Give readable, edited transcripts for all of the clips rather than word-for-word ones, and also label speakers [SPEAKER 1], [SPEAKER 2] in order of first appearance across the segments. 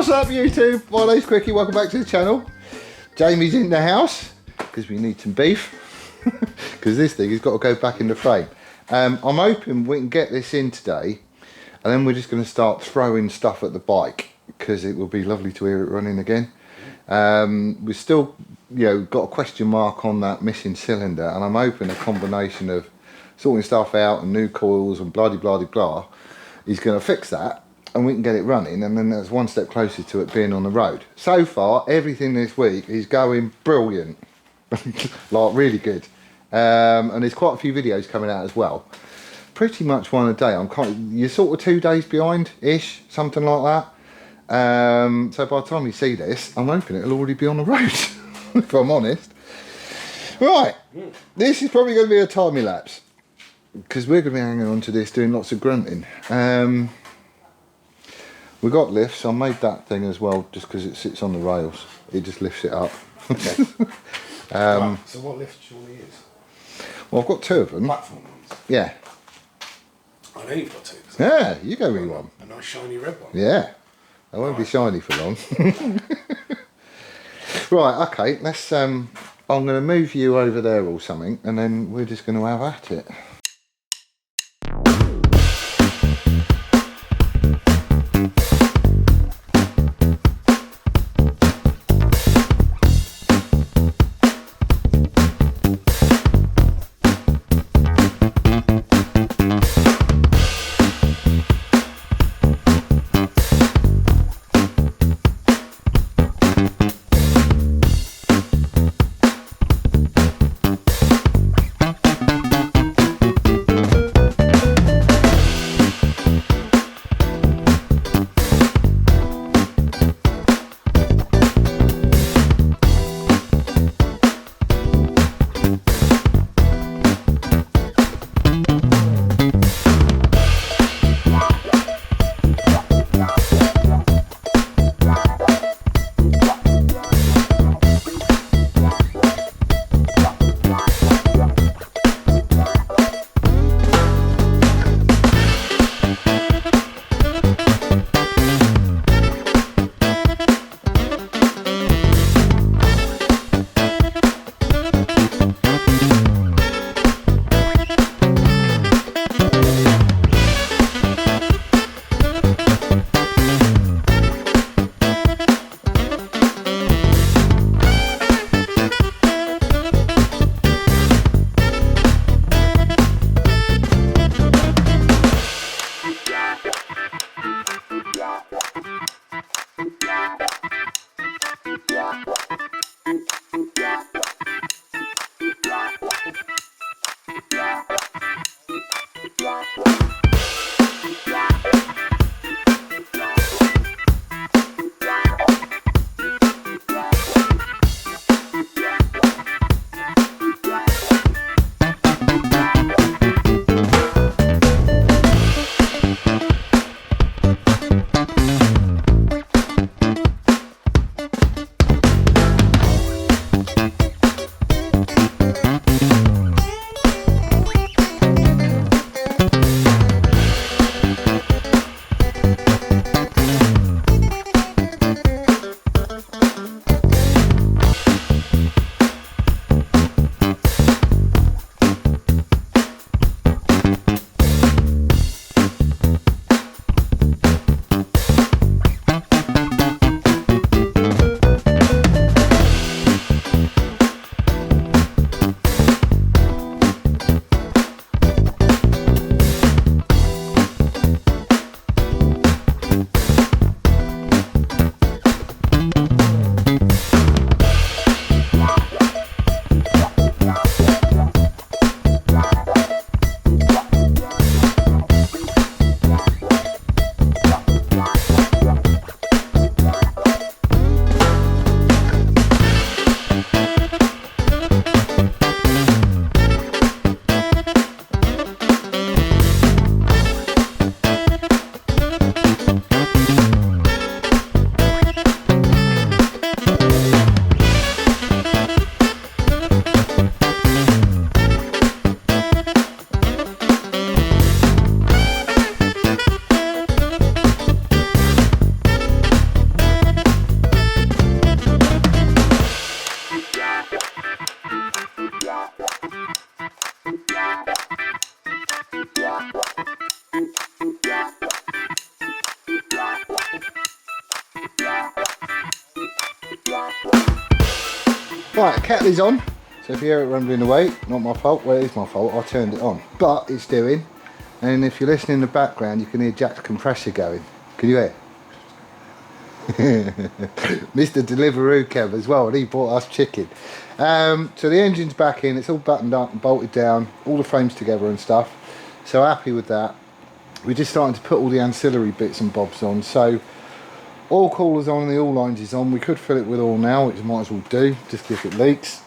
[SPEAKER 1] What's up YouTube? My name's Quickie, welcome back to the channel. Jamie's in the house because we need some beef because this thing has got to go back in the frame. I'm hoping we can get this in today and then we're just going to start throwing stuff at the bike because it will be lovely to hear it running again. We've still got a question mark on that missing cylinder, and I'm hoping a combination of sorting stuff out and new coils and blah blah blah is going to fix that and we can get it running, and then that's one step closer to it being on the road. So far everything this week is going brilliant. Like really good, and there's quite a few videos coming out as well, pretty much one a day. You're sort of 2 days behind ish, something like that. So by the time you see this, I'm hoping it'll already be on the road. If I'm honest. Right, this is probably going to be a timey lapse because we're going to be hanging on to this doing lots of grunting. We got lifts. I made that thing as well just because it sits on the rails. It just lifts it up.
[SPEAKER 2] Okay. Right, so what lift do you want to use?
[SPEAKER 1] Well, I've got two of them.
[SPEAKER 2] Platform ones?
[SPEAKER 1] Yeah.
[SPEAKER 2] I know you've got two.
[SPEAKER 1] Yeah, you go with one.
[SPEAKER 2] A nice shiny red one.
[SPEAKER 1] Yeah. They won't be shiny for long. Right, okay, let's I'm going to move you over there or something and then we're just going to have at it. Right, the kettle is on, so if you hear it rumbling away, not my fault. Well, it is my fault, I turned it on, but it's doing. And if you're listening in the background, you can hear Jack's compressor going. Can you hear? Mr Deliveroo Kev as well, and he bought us chicken. So the engine's back in, it's all buttoned up and bolted down, all the frames together and stuff. So happy with that. We're just starting to put all the ancillary bits and bobs on. So oil cooler's on and the oil lines is on. We could fill it with oil now, which we might as well do, just if it leaks.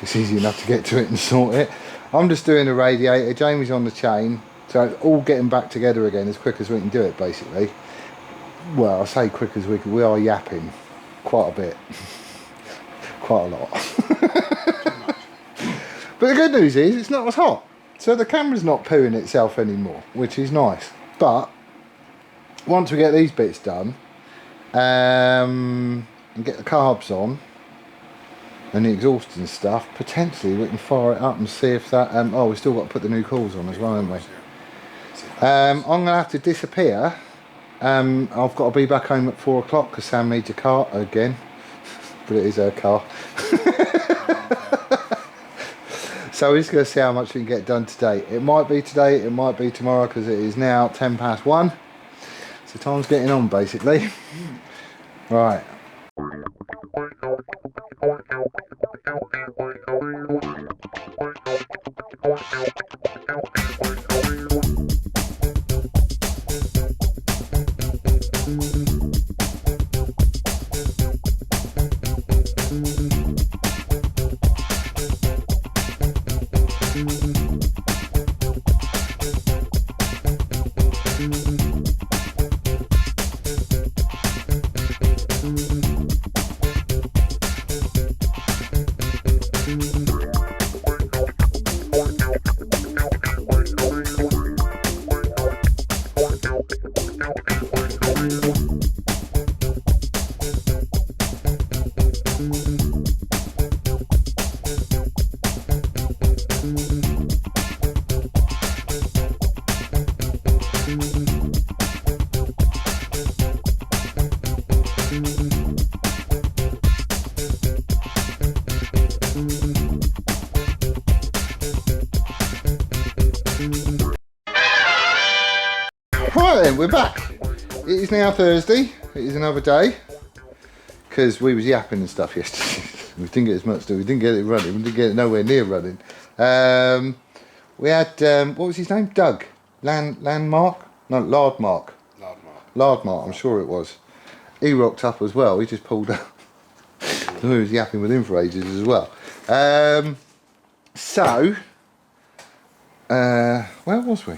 [SPEAKER 1] It's easy enough to get to it and sort it. I'm just doing the radiator, Jamie's on the chain, so it's all getting back together again as quick as we can do it, basically. Well, I say quick as we can, we are yapping quite a bit. Quite a lot. But the good news is, it's not as hot. So the camera's not pooing itself anymore, which is nice. But once we get these bits done, and get the carbs on, and the exhaust and stuff, potentially we can fire it up and see if that, oh, we've still got to put the new coils on as well, haven't we? I'm going to have to disappear. I've got to be back home at 4 o'clock because Sam needs a car again. But it is her car. So we're just going to see how much we can get done today. It might be today, it might be tomorrow, because it is now 1:10. So time's getting on, basically. Right. Right then, we're back. It is now Thursday. It is another day. Because we was yapping and stuff yesterday. We didn't get as much to do. We didn't get it running. We didn't get it nowhere near running. We had, what was his name? Doug. Landmark? No, Lardmark. Lardmark, I'm sure it was. He rocked up as well. He just pulled up. We was yapping with him for ages as well. Where was we?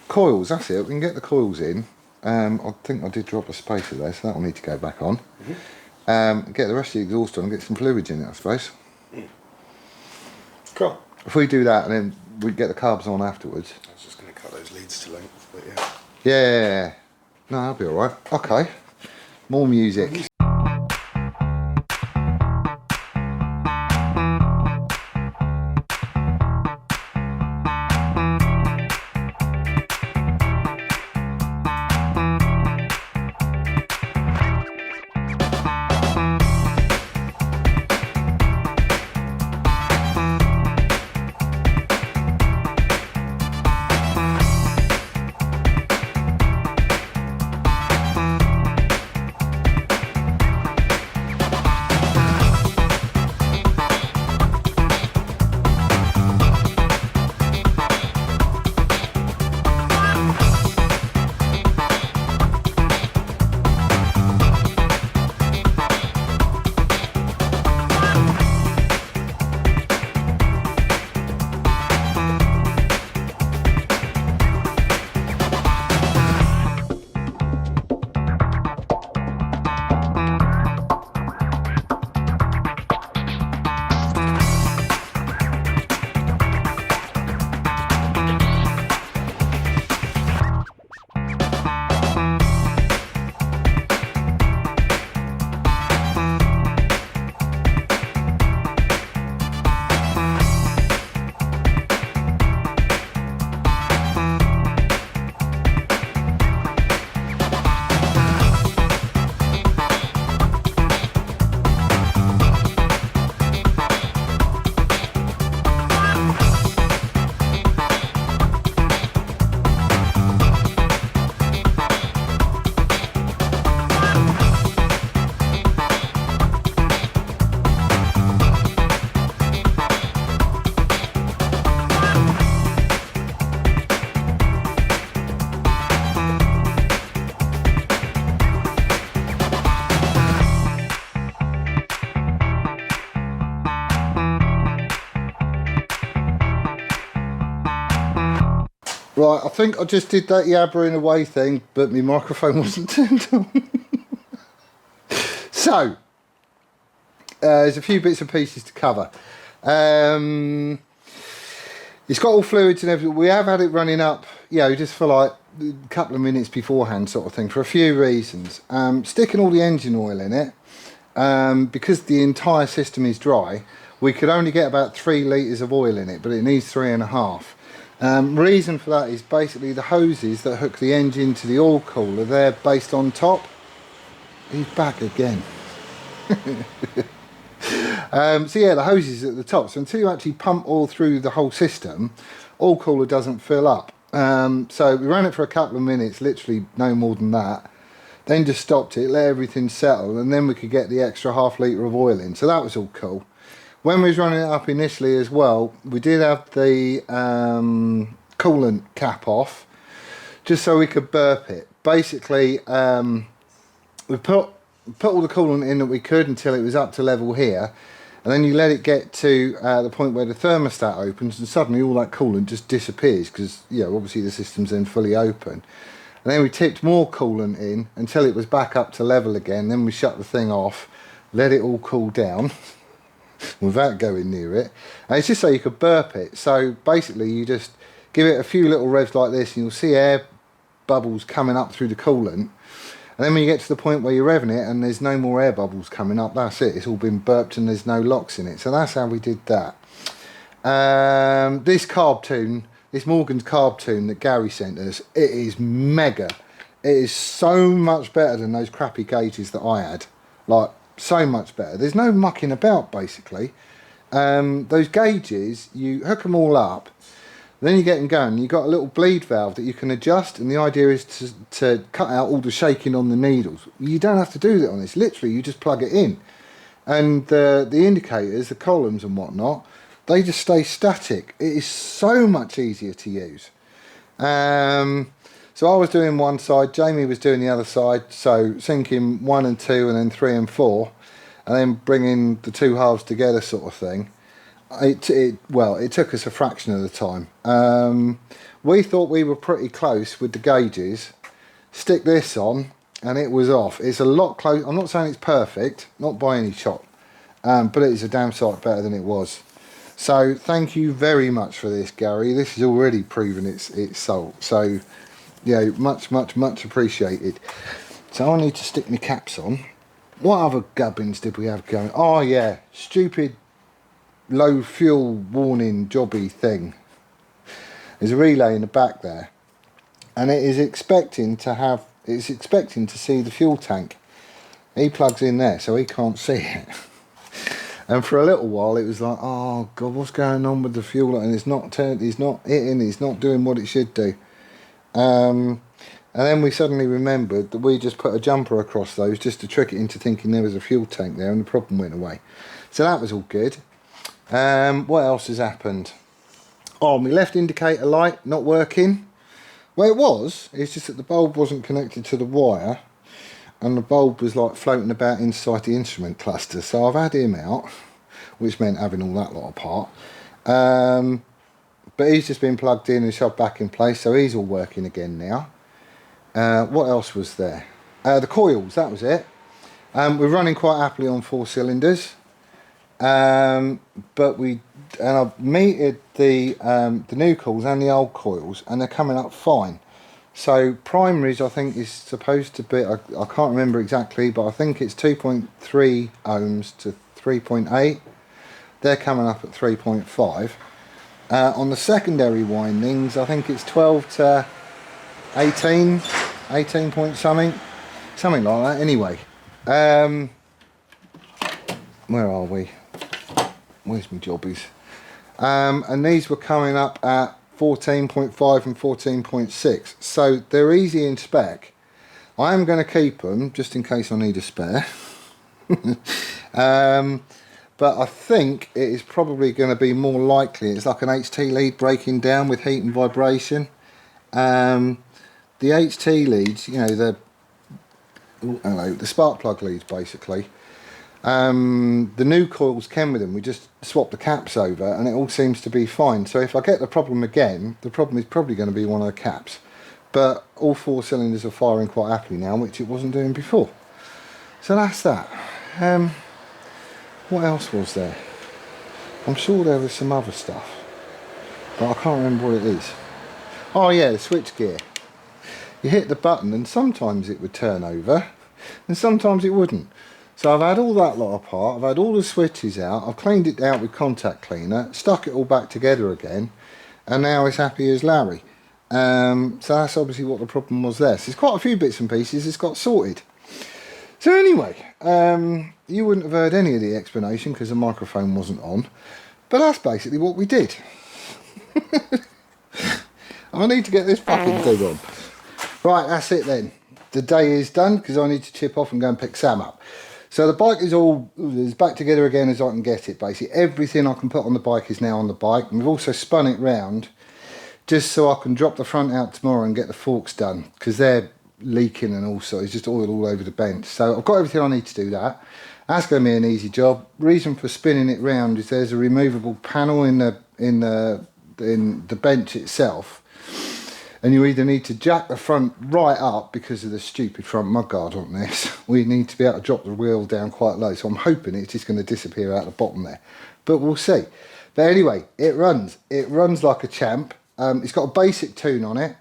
[SPEAKER 1] Coils, that's it. We can get the coils in. I think I did drop a spacer there, so that'll need to go back on. Get the rest of the exhaust on and get some fluids in it, I suppose.
[SPEAKER 2] Cool.
[SPEAKER 1] If we do that and then we get the carbs on afterwards.
[SPEAKER 2] I was just going to cut those leads to length, but yeah.
[SPEAKER 1] Yeah. No, that'll be alright. Okay. More music. Right, I think I just did that yabbering away thing, but my microphone wasn't turned on. So, there's a few bits and pieces to cover. It's got all fluids and everything. We have had it running up, you know, just for like a couple of minutes beforehand sort of thing, for a few reasons. Sticking all the engine oil in it, because the entire system is dry, we could only get about 3 litres of oil in it, but it needs 3.5. Reason for that is basically the hoses that hook the engine to the oil cooler, they're based on top. He's back again. So yeah, the hoses at the top, so until you actually pump oil through the whole system, oil cooler doesn't fill up. So we ran it for a couple of minutes, literally no more than that, then just stopped it, let everything settle, and then we could get the extra ½ litre of oil in, so that was all cool. When we was running it up initially as well, we did have the coolant cap off, just so we could burp it. Basically, we put all the coolant in that we could until it was up to level here, and then you let it get to the point where the thermostat opens, and suddenly all that coolant just disappears, because, you know, obviously the system's then fully open. And then we tipped more coolant in until it was back up to level again, then we shut the thing off, let it all cool down without going near it, and it's just so you could burp it. So basically you just give it a few little revs like this and you'll see air bubbles coming up through the coolant, and then when you get to the point where you're revving it and there's no more air bubbles coming up, that's it, it's all been burped and there's no locks in it. So that's how we did that. This carb tune, this Morgan's carb tune that Gary sent us, it is mega. It is so much better than those crappy gauges that I had, like so much better. There's no mucking about basically. Those gauges, you hook them all up, then you get them going, you've got a little bleed valve that you can adjust, and the idea is to cut out all the shaking on the needles. You don't have to do that on this, literally you just plug it in, and the indicators, the columns and whatnot, they just stay static. It is so much easier to use. So I was doing one side, Jamie was doing the other side, so syncing 1 and 2 and then 3 and 4, and then bringing the two halves together sort of thing. Well, it took us a fraction of the time. We thought we were pretty close with the gauges. Stick this on and it was off. It's a lot close. I'm not saying it's perfect, not by any shot, but it is a damn sight better than it was. So thank you very much for this, Gary. This has already proven its salt. So yeah, much appreciated. So I need to stick my caps on. What other gubbins did we have going? Oh yeah, stupid low fuel warning jobby thing. There's a relay in the back there, and it is expecting to see the fuel tank. He plugs in there, so he can't see it. And for a little while it was like, oh god, what's going on with the fuel? And it's not hitting, it's not doing what it should do. And then we suddenly remembered that we just put a jumper across those just to trick it into thinking there was a fuel tank there, and the problem went away. So that was all good. What else has happened? Oh, my left indicator light not working. Well, it was, it's just that the bulb wasn't connected to the wire, and the bulb was like floating about inside the instrument cluster. So I've had him out, which meant having all that lot apart. But he's just been plugged in and shoved back in place, so he's all working again now. What else was there? The coils, that was it. We're running quite happily on 4 cylinders. But I've metered the new coils and the old coils, and they're coming up fine. So primaries, I think, is supposed to be, I can't remember exactly, but I think it's 2.3 ohms to 3.8. They're coming up at 3.5. On the secondary windings, I think it's 12 to 18 point something like that. Anyway, where are we? Where's my jobbies? And these were coming up at 14.5 and 14.6, so they're easy in spec. I am going to keep them just in case I need a spare. But I think it is probably going to be more likely, it's like an HT lead breaking down with heat and vibration. The HT leads, you know, the spark plug leads basically, The new coils came with them. We just swapped the caps over and it all seems to be fine. So if I get the problem again, the problem is probably going to be one of the caps. But all 4 cylinders are firing quite happily now, which it wasn't doing before. So that's that. What else was there? I'm sure there was some other stuff, but I can't remember what it is. Oh yeah, the switch gear. You hit the button and sometimes it would turn over and sometimes it wouldn't. So I've had all that lot apart, I've had all the switches out, I've cleaned it out with contact cleaner, stuck it all back together again, and now it's happy as Larry. So that's obviously what the problem was there. So there's quite a few bits and pieces it's got sorted. So anyway, you wouldn't have heard any of the explanation because the microphone wasn't on, but that's basically what we did. I need to get this fucking thing on. Right, that's it then. The day is done because I need to chip off and go and pick Sam up. So the bike is all as back together again as I can get it, basically. Everything I can put on the bike is now on the bike. And we've also spun it round just so I can drop the front out tomorrow and get the forks done because they're leaking and also it's just oil all over the bench. So I've got everything I need to do that. That's going to be an easy job. Reason for spinning it round is there's a removable panel in the bench itself. And you either need to jack the front right up because of the stupid front mudguard on this, or you need to be able to drop the wheel down quite low. So I'm hoping it's just going to disappear out the bottom there. But we'll see. But anyway, it runs. It runs like a champ. It's got a basic tune on it.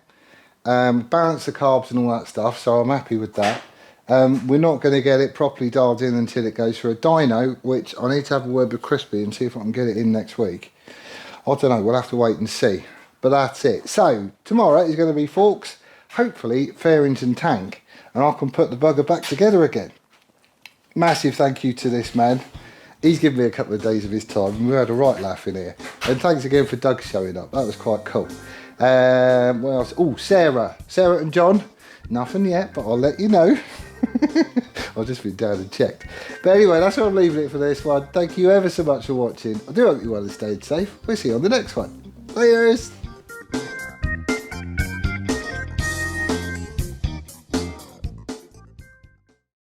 [SPEAKER 1] Balance the carbs and all that stuff, so I'm happy with that. We're not going to get it properly dialed in until it goes for a dyno, which I need to have a word with Crispy and see if I can get it in next week. I don't know, we'll have to wait and see. But that's it. So tomorrow is going to be forks, hopefully fairings and tank, and I can put the bugger back together again. Massive thank you to this man. He's given me a couple of days of his time and we had a right laugh in here. And thanks again for Doug showing up. That was quite cool. What else? Oh, Sarah and John. Nothing yet, but I'll let you know. I've just been down and checked. But anyway, that's where I'm leaving it for this one. Thank you ever so much for watching. I do hope you well and stayed safe. We'll see you on the next one. Laters.